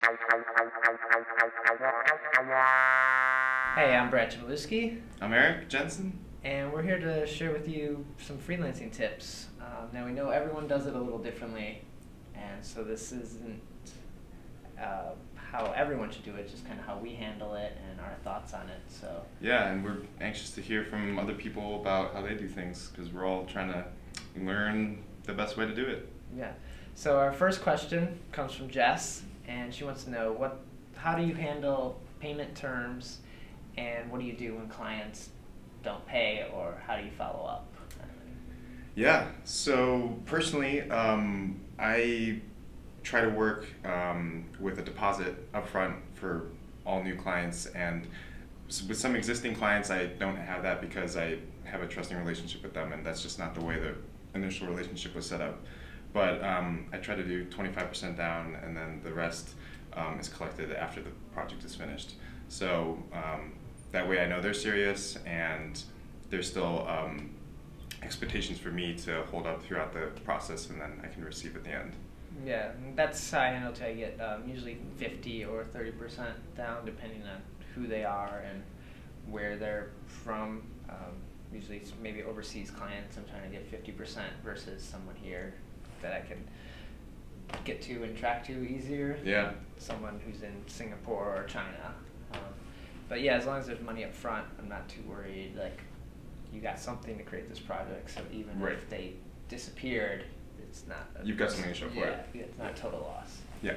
Hey, I'm Chmielewski, I'm Erik Jensen. and we're here to share with you some freelancing tips. Now we know everyone does it a little differently, and so this isn't how everyone should do it, just kind of how we handle it and our thoughts on it. So Yeah, and we're anxious to hear from other people about how they do things because we're all trying to learn the best way to do it. yeah, so our first question comes from Jess, and she wants to know how do you handle payment terms, and what do you do when clients don't pay, or how do you follow up? Yeah, so personally, I try to work with a deposit up front for all new clients, and with some existing clients I don't have that because I have a trusting relationship with them, and that's just not the way the initial relationship was set up. But I try to do 25% down, and then the rest is collected after the project is finished. So that way I know they're serious, and there's still expectations for me to hold up throughout the process, and then I can receive at the end. Yeah, that's how I handle it. I get usually 50 or 30% down, depending on who they are and where they're from. Usually it's maybe overseas clients, I'm trying to get 50% versus someone here that I can get to and track to easier. Yeah. Someone who's in Singapore or China. But yeah, as long as there's money up front, I'm not too worried. Like, you got something to create this project, so even Right. if they disappeared, it's not You've got something to show for it. Yeah, it's not a total loss. Yeah.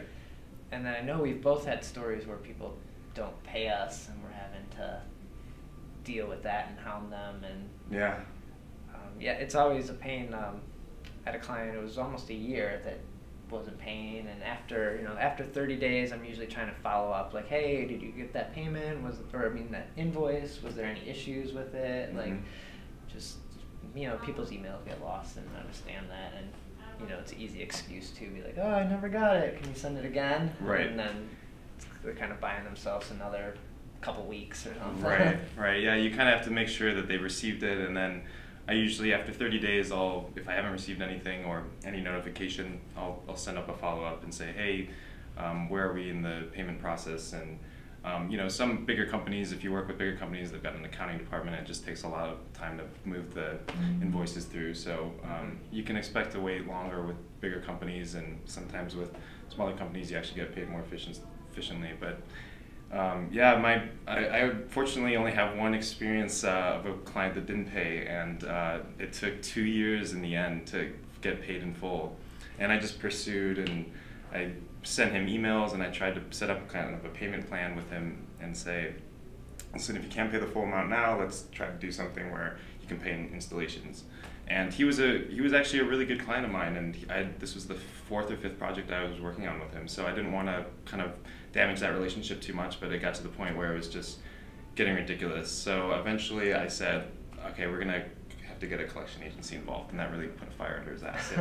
And then I know we've both had stories where people don't pay us, and we're having to deal with that and hound them, and Yeah. yeah, it's always a pain. I had a client, it was almost a year that wasn't paying, and after 30 days, I'm usually trying to follow up, like, hey, did you get that payment? That invoice, was there any issues with it? Mm-hmm. Like, just, people's emails get lost, and I understand that, and it's an easy excuse to be like, oh, I never got it, can you send it again? Right. And then they're kind of buying themselves another couple weeks or something. Right, right. Yeah, you kind of have to make sure that they received it, and then I usually, after 30 days, if I haven't received anything or any notification, I'll send up a follow-up and say, hey, where are we in the payment process? And some bigger companies, if you work with bigger companies, they've got an accounting department, and it just takes a lot of time to move the invoices through. So you can expect to wait longer with bigger companies, and sometimes with smaller companies, you actually get paid more efficiently. But yeah, I fortunately only have one experience of a client that didn't pay, and it took 2 years in the end to get paid in full. And I just pursued, and I sent him emails, and I tried to set up kind of a payment plan with him and say, listen, if you can't pay the full amount now, let's try to do something where you can pay in installations. And he was actually a really good client of mine, and this was the 4th or 5th project I was working on with him, so I didn't want to kind of damage that relationship too much, but it got to the point where it was just getting ridiculous. So eventually I said, okay, we're gonna have to get a collection agency involved, and that really put a fire under his ass.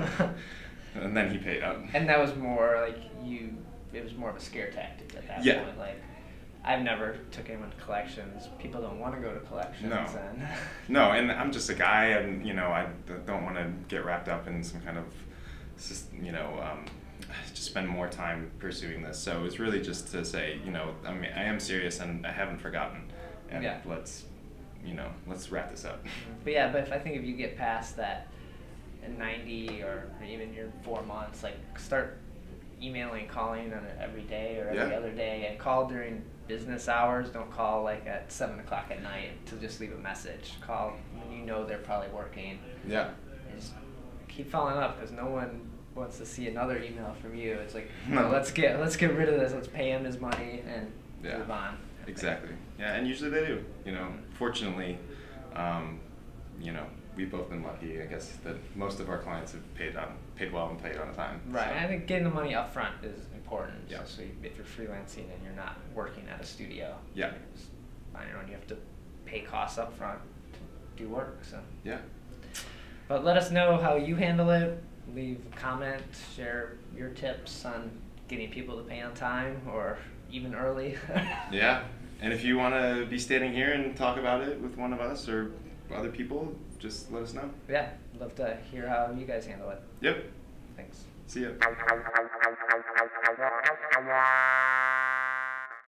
And then he paid up. And that was more like it was more of a scare tactic at that point. Like, I've never took anyone to collections. People don't want to go to collections. No. And No, and I'm just a guy, and I don't want to get wrapped up in some kind of, just spend more time pursuing this. So it's really just to say, I am serious, and I haven't forgotten, and yeah. let's wrap this up. But yeah, I think if you get past that in 90 or even your 4 months, like, start emailing, calling on it every day or every other day, and call during business hours. Don't call like at 7 o'clock at night to just leave a message. Call when they're probably working. Yeah. And just keep following up, because no one wants to see another email from you. It's like, no, let's get rid of this. Let's pay him his money and move on. Exactly. Yeah, and usually they do. Fortunately, we've both been lucky, I guess, that most of our clients have paid well and paid on time. Right, So. and I think getting the money up front is important, Yeah. especially if you're freelancing and you're not working at a studio. Yeah. You're just on your own, you have to pay costs up front to do work. So. Yeah. But let us know how you handle it. Leave a comment, share your tips on getting people to pay on time or even early. Yeah, and if you want to be standing here and talk about it with one of us or other people, just let us know. Yeah, love to hear how you guys handle it. Yep. Thanks. See ya.